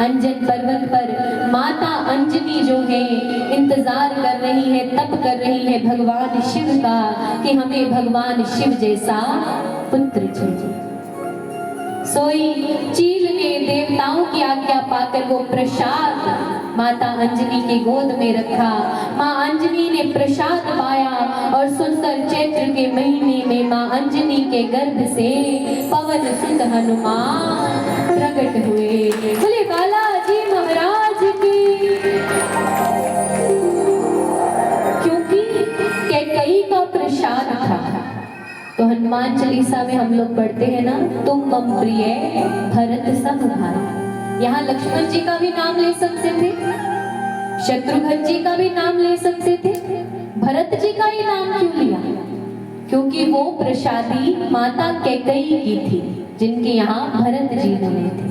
अंजन पर्वत पर माता अंजनी जो है इंतजार कर रही है, तप कर रही है भगवान शिव का कि हमें भगवान शिव जैसा पुत्र चाहिए। सोई चील ने देवताओं की आज्ञा पाकर वो प्रसाद माता अंजनी के गोद में रखा। माँ अंजनी ने प्रसाद पाया और सुंदर चैत्र के महीने में माँ अंजनी के गर्भ से पवन सुत हनुमान प्रकट हुए। बोले बालाजी महाराज की। क्योंकि कैकई का प्रसाद था। तो हनुमान चालीसा में हम लोग पढ़ते हैं ना, तुम मम प्रिय भरत सम भाई। यहाँ लक्ष्मण जी का भी नाम ले सकते थे, शत्रुघ्न जी का भी नाम ले सकते थे, भरत जी का ही नाम क्यों लिया? क्योंकि वो प्रसादी माता कैकई की थी, जिनके यहाँ भरत जी हुए थे।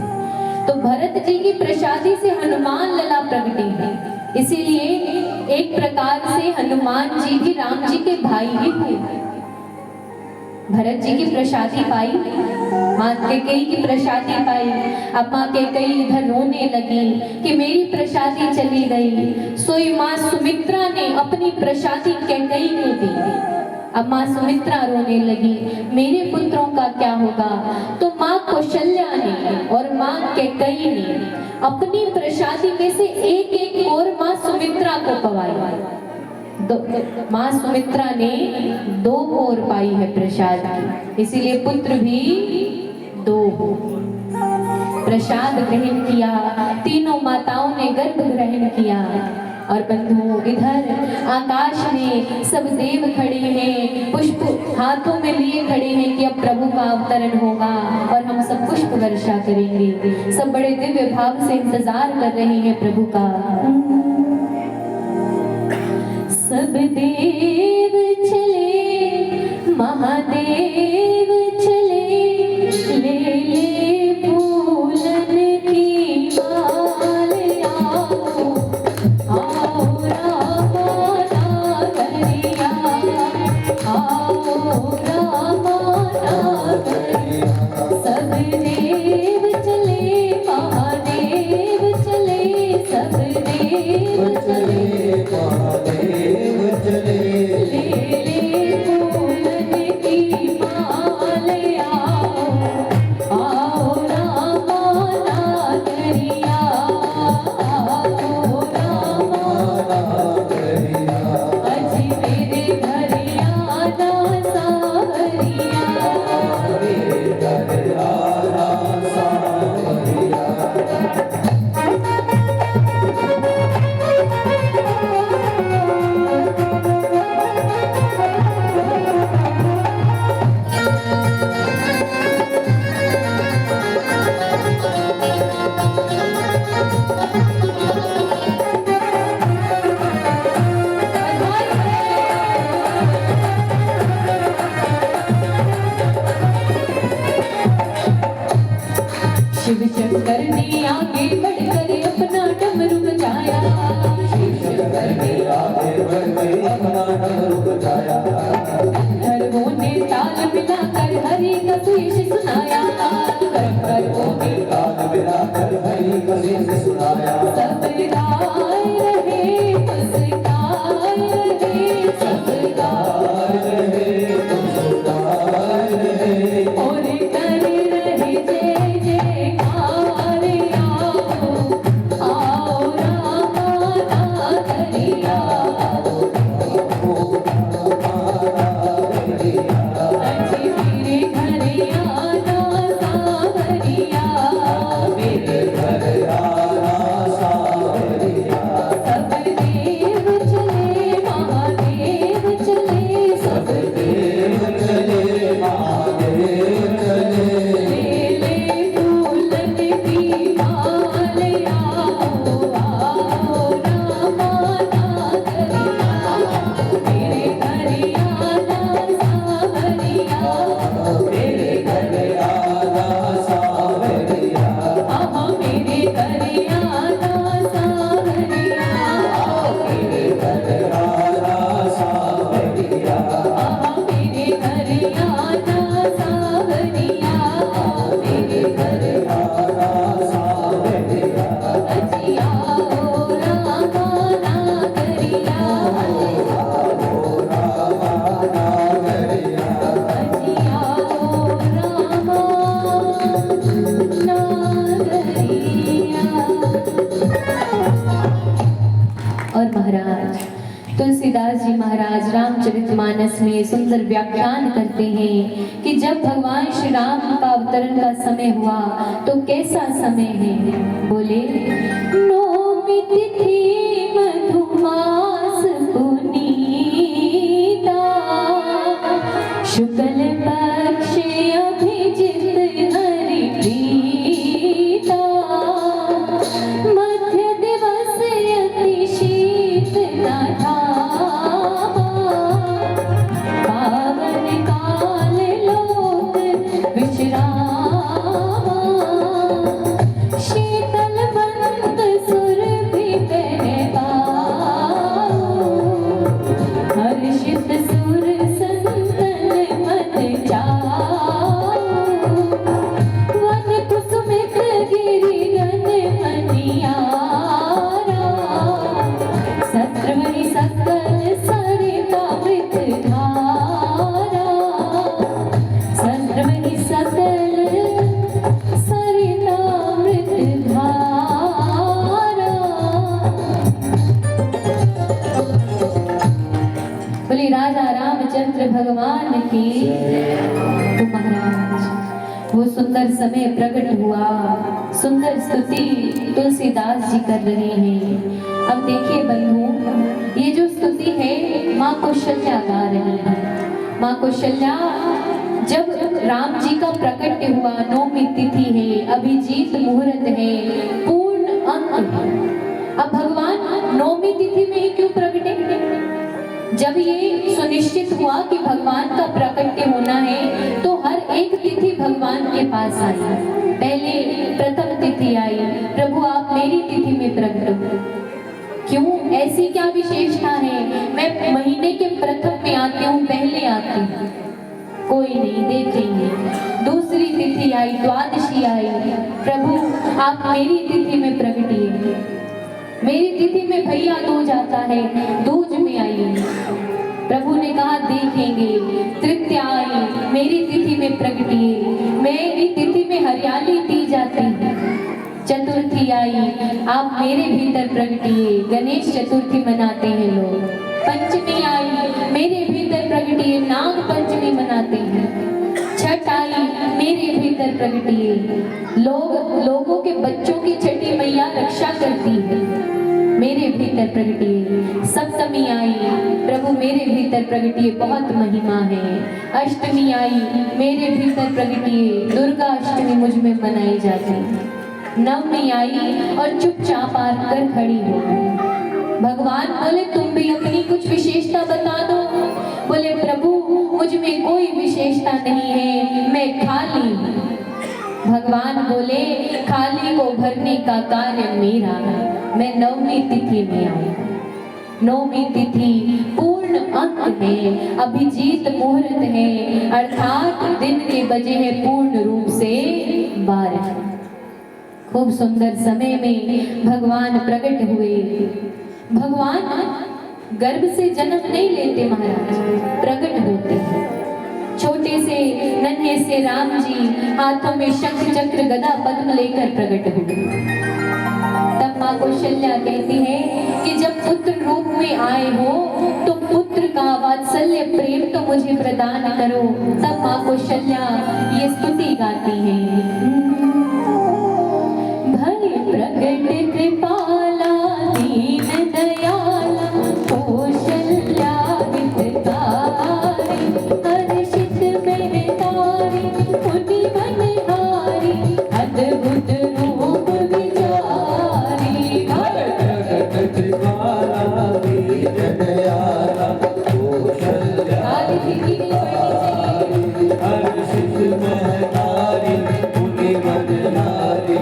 तो भरत जी की प्रसादी से हनुमान लला प्रगटी है, इसीलिए एक प्रकार से हनुमान जी भी राम जी के भाई ही थे। भरत जी की प्रसादी पाई, माँ कैकेयी की प्रसादी पाई। अब माँ कैकेयी इधर रोने लगी कि मेरी प्रसादी चली गई। सोई माँ सुमित्रा ने अपनी प्रसादी कैकेयी को दी। अब माँ सुमित्रा रोने लगी, मेरे पुत्रों का क्या होगा? तो माँ कौशल्या ने और माँ कैकेयी ने अपनी प्रसादी में से एक एक और माँ सुमित्रा को पवाई। माँ सुमित्रा ने 2 और पाई है प्रसाद की, इसीलिए पुत्र भी 2 प्रसाद ग्रहण किया। तीनों माताओं ने गर्भ ग्रहण किया। और बंधुओं, इधर आकाश में सब देव खड़े हैं, पुष्प हाथों में लिए खड़े हैं कि अब प्रभु का अवतरण होगा और हम सब पुष्प वर्षा करेंगे। सब बड़े दिव्य भाव से इंतजार कर रहे हैं प्रभु का। सब देव चले, महादेव चले, ले ले फूलन की माल। आओ रामा नागरिया, आओ रामा नागरिया। सब देव चले, महादेव चले, सब देव चले, शिव शंकर ने आगे बढ़कर अपना डमरू बजाया। शिव शंकर ने आगे बढ़कर अपना डमरू बजाया। गंधर्वों ने ताल मिलाकर हरि का शीश सुनाया। गंधर्वों ने ताल मिलाकर हरि का शीश सुनाया। सब गाए रहे, मुस्कुराए रहे, सब गाए रहे, मुस्कुराए रहे, और कर रहे जय जयकार। आओ रामा नागरिया, अजी मेरे घर आना सावरिया, मेरे घर आना सावरिया। रामचरितमानस में सुंदर व्याख्यान करते हैं कि जब भगवान श्री राम का अवतरण का समय हुआ तो कैसा समय है। बोले नौमी तिथि मधुमास पुनीता शुक्ल पक्ष अभिजित हरि प्रीता मध्य दिवस अति शीतला पावन काल लोक विश्रामा शीतल बंद सुरभि बहताओ हर्षित सुर संतन मन जाओ वन कुसुमित गिरिगन मनियारा सत्रवनि सकल सरितामृत धारा सत्रवनि सकल सरितामृत धारा। बोले राजा रामचंद्र भगवान की। तो महाराज वो सुंदर समय प्रकट हुआ, सुंदर स्तुति तुलसीदास जी कर रहे हैं। अब देखिए बंधु, ये जो स्तुति है माँ कौशल्या गा रही है। माँ कौशल्या जब राम जी का प्रकट हुआ, नौमी तिथि है, अभिजीत मुहूर्त है, पूर्ण अंक है। अब भगवान नौमी तिथि में ही क्यों प्रकटे? जब ये सुनिश्चित हुआ कि भगवान का प्रकट होना है तो हर एक तिथि भगवान के पास आई। पहले प्रथम तिथि आई, प्रभु आप मेरी तिथि में प्रकट हो। क्यों, ऐसी क्या विशेषता है? मैं महीने के प्रथम में आती हूँ, पहले आती हूँ, कोई नहीं देखेंगे। दूसरी तिथि आई, द्वादशी आई, प्रभु आप मेरी तिथि में प्रकटिए। मेरी तिथि में भैया दूज आता है, दूज में आइए। प्रभु ने कहा देखेंगे। तृतीया आई, मेरी तिथि में प्रकटिए। मेरी तिथि में हरियाली दी जाती है। चतुर्थी आई, आप मेरे भीतर प्रकटिए। गणेश चतुर्थी मनाते हैं लोग। पंचमी आई, मेरे भीतर प्रकटिए। नाग पंचमी मनाते हैं। छठ आई, मेरे भीतर प्रकटिए। लोगों के बच्चों की छठी मैया रक्षा करती है, मेरे भीतर प्रकटिए। सप्तमी आई, प्रभु मेरे भीतर प्रकटिए, बहुत महिमा है। अष्टमी आई, मेरे भीतर प्रकटिए। दुर्गा अष्टमी मुझ में मनाई जाती है। नवमी आई और चुपचाप आकर खड़ी हो गई। भगवान बोले तुम भी अपनी कुछ विशेषता बता दो। बोले प्रभु मुझ में कोई विशेषता नहीं है, मैं खाली हूँ। भगवान बोले खाली को भरने का कार्य मेरा है। मैं नवमी तिथि में आई। नवमी तिथि पूर्ण अंक है, अभिजीत मुहूर्त है, अर्थात दिन के बजे हैं पूर्ण रूप से 12। खूब सुंदर समय में भगवान प्रकट हुए। भगवान गर्भ से जन्म नहीं लेते महाराज, प्रकट होते हैं। छोटे से नन्हे से राम जी हाथों में शंख चक्र गदा पद्म लेकर प्रकट हुए। तब माँ कौशल्या कहती है कि जब पुत्र रूप में आए हो तो पुत्र का वात्सल्य प्रेम तो मुझे प्रदान करो। तब माँ कौशल्या ये स्तुति गाती है। भले प्रकट कृपाला दीन दयाला कौशल्या हितकारी हर्षित महतारी मुनि मनहारी अद्भुत रूप विचारी। भले प्रकट कृपाला दीन दयाला कौशल्या हर्षित महतारी मुनि मनहारी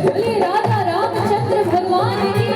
बोले राजा रामचंद्र भगवान की।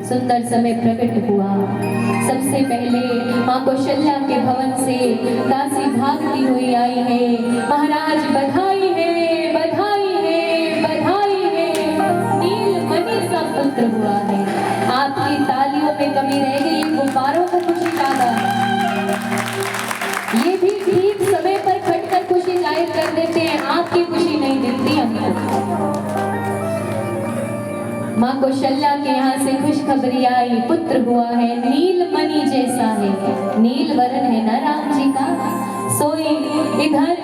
सुंदर समय प्रकट हुआ। सबसे पहले माँ कौशल्या के भवन से दासी भागती हुई आई है। महाराज बधाई है, बधाई है, बधाई है, नीलमणि सा पुत्र हुआ है। आपकी तालियों में कमी रह गई, गुब्बारों को खुशी ज्यादा। ये भी ठीक समय पर खटकर खुशी जाहिर कर देते हैं, आपकी खुशी नहीं दिखती हमको। माँ कौशल्या के यहाँ से खुशखबरी आई, पुत्र हुआ है, नीलमणि जैसा है, नील वरण है ना राम जी का। सोई इधर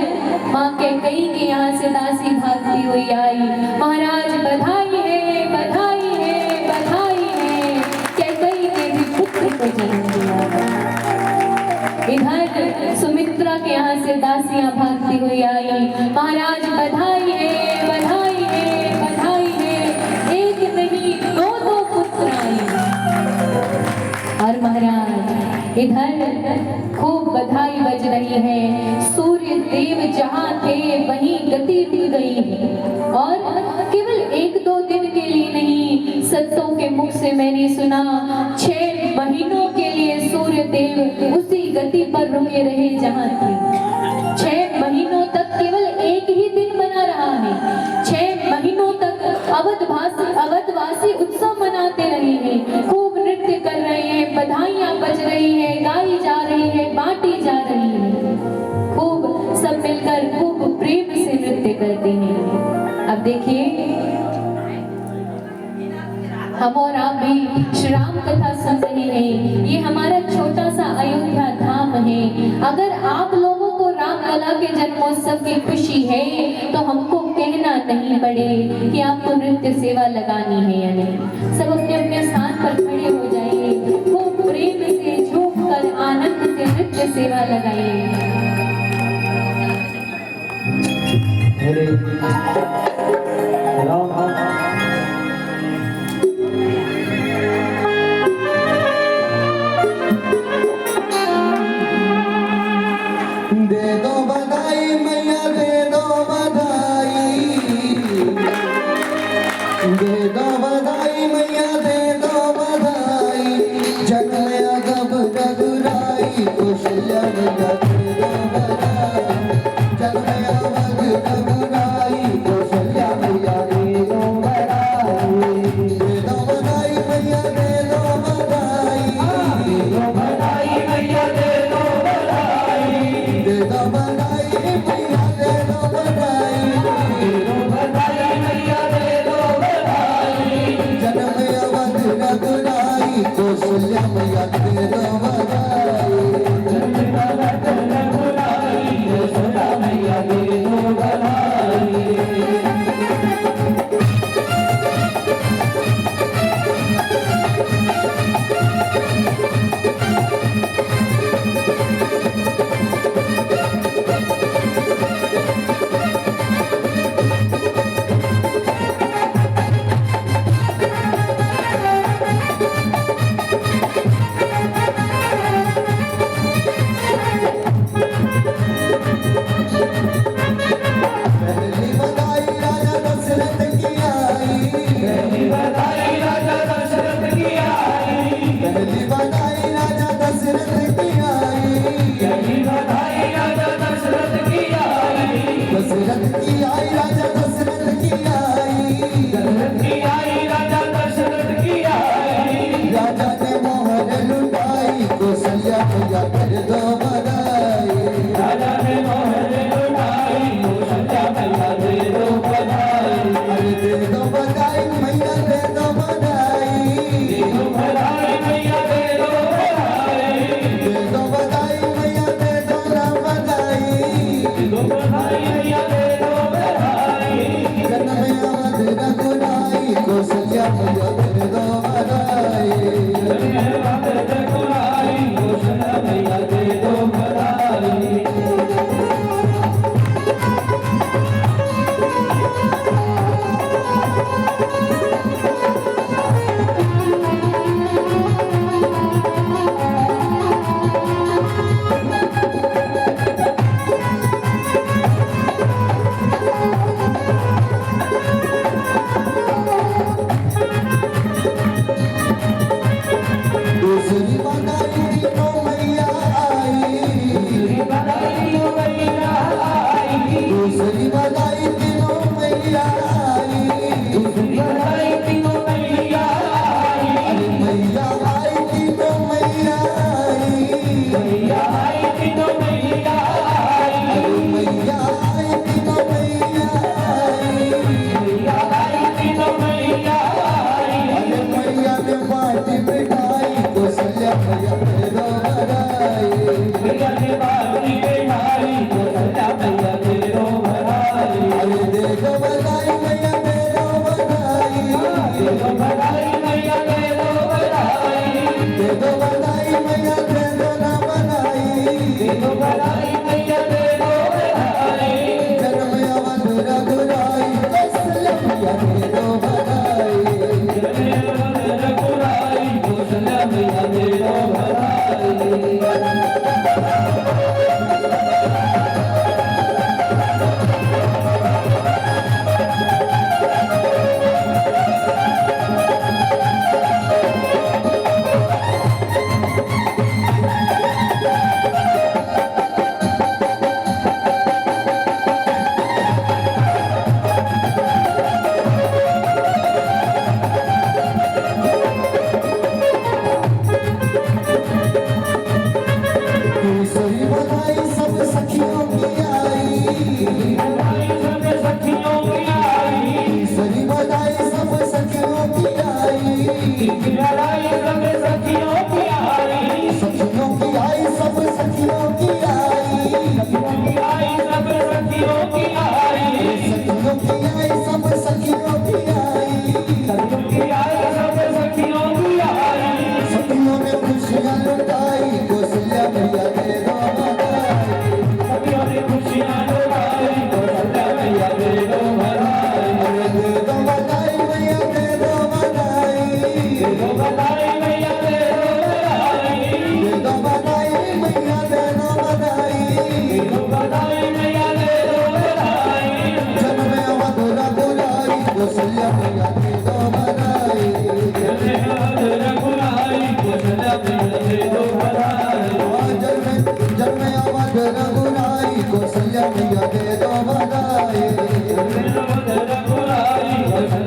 माँ कैकेयी के यहाँ से दासी भागती हुई आई। महाराज बधाई है, बधाई है, बधाई है, कैकेयी के भी पुत्र को जन्म दिया। इधर सुमित्रा के यहाँ से दासियां भागती हुई आई। महाराज बधाई है, बधाई है, बधाई है, एक नहीं दो दो पुत्र आए। और महाराज इधर खूब बधाई बज रही है। सूर्य देव जहाँ थे वहीं गति रुक गई है। और केवल एक दो दिन के लिए नहीं, संतों के मुख से मैंने सुना 6 महीनों के लिए सूर्य देव उसी गति पर रुके रहे जहाँ थे। 6 महीनों तक केवल एक ही दिन बना रहा है। 6 महीनों तक अवधवासी उत्सव मनाते रहे हैं, खूब नृत्य कर रहे हैं, बधाइयां बज रही है, गाई जा रही है, बांटी जा रही है। खूब सब मिलकर खूब प्रेम से नृत्य करते हैं। अब देखिए हम और आप भी श्री राम कथा सुन रहे हैं। ये हमारा छोटा सा अयोध्या धाम है। अगर आप लोगों को रामलला के जन्मोत्सव की खुशी है तो हमको कहना नहीं पड़े कि आपको नृत्य सेवा लगानी है या नहीं। सब अपने अपने स्थान पर खड़े हो जाइए, खूब प्रेम से झूम कर आनंद से नृत्य सेवा लगाइए। दे दो बधाई मैया, दे दो बधाई, दे दो बधाई मैया, दे दो बधाई। जगमया गब रघुराई, कौशल्या मैया दे दो बधाई। जगमया गब रघुराई, कौशल्या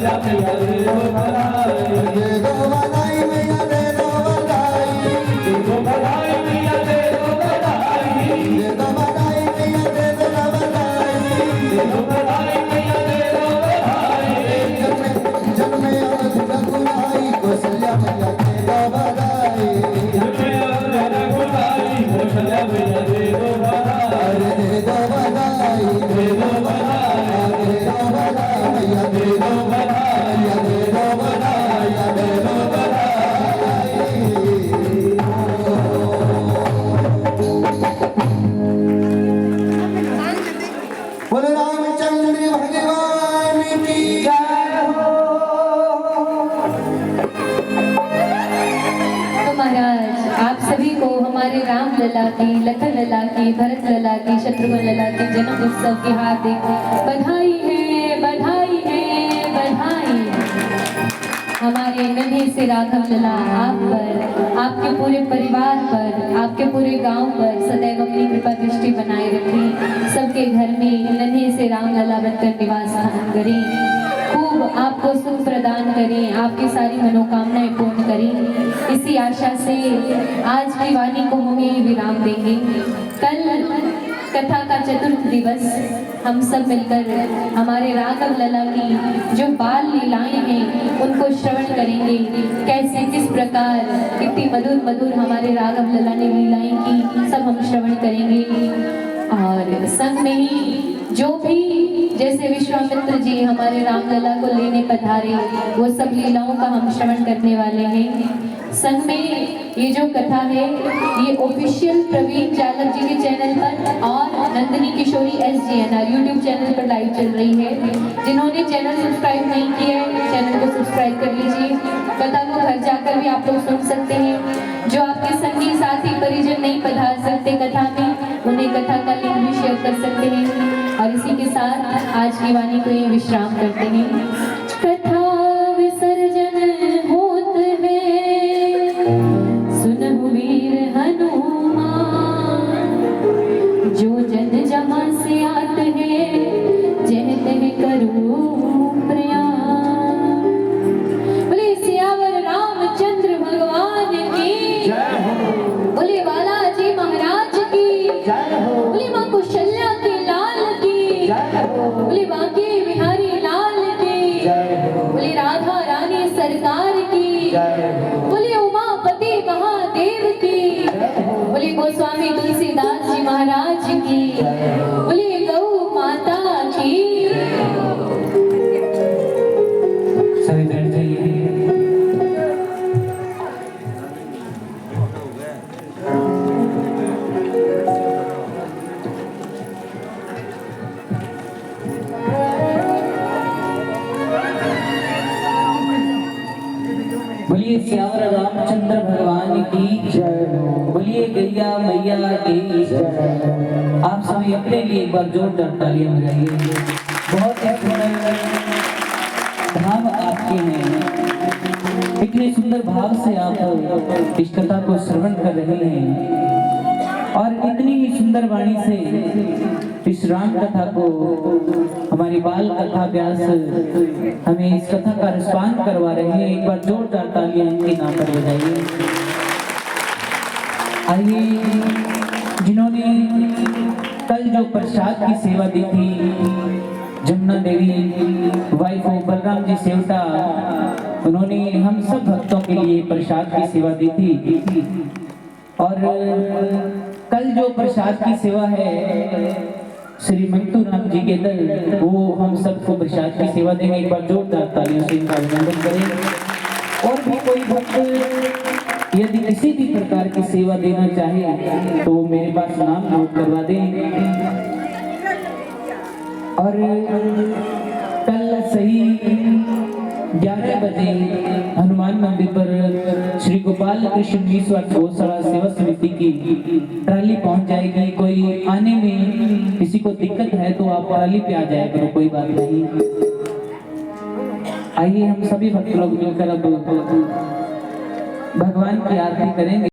दे दो बधाई मैया दे दो बधाई दे दो बधाई मैया दे दो बधाई जन्मे रघुराई कौशल्या मैया दे दो बधाई अरे दे दो बधाई मैया दे दो बोले रामचंद्र भगवान की जय हो। तो महाराज आप सभी को हमारे राम लला की, लखन लला की, भरत लला की, शत्रुघ्न लला के जन्म उत्सव की हार्दिक बधाई है, बधाई है, बधाई। हमारे नन्हे से राघव लला आप पर, आपके पूरे परिवार पर, आपके पूरे गांव पर सदैव अपनी कृपा दृष्टि बनाए रखें। सबके घर में नन्हे से राम लला बनकर निवास स्थान करें, खूब आपको सुख प्रदान करें, आपकी सारी मनोकामनाएं पूर्ण करें। इसी आशा से आज की वाणी को हम यही विराम देंगे। कल कथा का चतुर्थ दिवस हम सब मिलकर हमारे राघव लला की जो बाल लीलाएं हैं उनको श्रवण करेंगे। कैसे किस प्रकार कितनी मधुर मधुर हमारे राघव लला ने लीलाएं की, सब हम श्रवण करेंगे। और संग में ही जो भी जैसे विश्वामित्र जी हमारे रामलला को लेने पधारे, वो सब लीलाओं का हम श्रवण करने वाले हैं। संग में ये जो कथा है ये ऑफिशियल प्रवीण चालक जी के चैनल पर और नंदिनी किशोरी SGNR यूट्यूब चैनल पर लाइव चल रही है। जिन्होंने चैनल सब्सक्राइब नहीं किया है चैनल को सब्सक्राइब कर लीजिए। कथा को घर जाकर भी आप लोग सुन सकते हैं। जो आपके संगी साथी परिजन नहीं पधार सकते कथा में, उन्हें कथा का लिंक भी शेयर कर सकते हैं। और इसी के साथ आज की वाणी को ये विश्राम करते हैं। कथा विसर्जन होत है सुनहु वीर हनुमान, जो जन जहाँ से आत है जह तह करो प्रयाण। बोले सियावर रामचंद्र भगवान की जय हो, बोले बालाजी महाराज की जय हो, बोले माँ कौशल्या के लाल की जय हो, बोले बांके बिहारी लाल की जय हो, बोले राधा रानी सरकार की जय हो, बोले उमापति महादेव की जय हो, बोले गोस्वामी तुलसीदास जी महाराज की जय हो, बोले गौ माता की। सभी बैठ जाइए। बोलिए श्यावर रामचंद्र भगवान की जय हो, बोलिए गैया मैया की जय हो। आप सभी अपने लिए एक बार जोरदार तालियां बजाइए। बहुत ही सुंदर भाव आपके हैं, इतने सुंदर भाव से आप इस कथा को श्रवण कर रहे हैं और इतनी ही सुंदर वाणी से इस राम कथा को हमारी बाल कथा व्यास हमें इस कथा का रसपान करवा रहे हैं। एक बार जोरदार तालियां इनके नाम पर बजाइए। आइए, जिन्होंने कल जो प्रसाद की सेवा दी थी, जमुना देवी वाइफ ऑफ बलराम जी सेवटा, उन्होंने हम सब भक्तों के लिए प्रसाद की सेवा दी थी। और कल जो प्रसाद की सेवा है श्री मंटू राम जी के दल, वो हम सबको प्रसाद की सेवा देंगे। एक बार जोरदार तालियों से इनका अभिनंदन करें। और भी कोई भक्त यदि किसी भी प्रकार की सेवा देना चाहे तो वो मेरे पास नाम नोट करवा दें। और कल सही 11 बजे हनुमान मंदिर पर श्री गोपाल कृष्ण निस्वार्थ गौशाला सेवा समिति की ट्राली पहुंच जाएगी। कोई आने में किसी को दिक्कत है तो आप ट्राली पे आ जाया करो, कोई बात नहीं। आइए हम सभी भक्त लोग मिलकर अब भगवान की आरती करेंगे।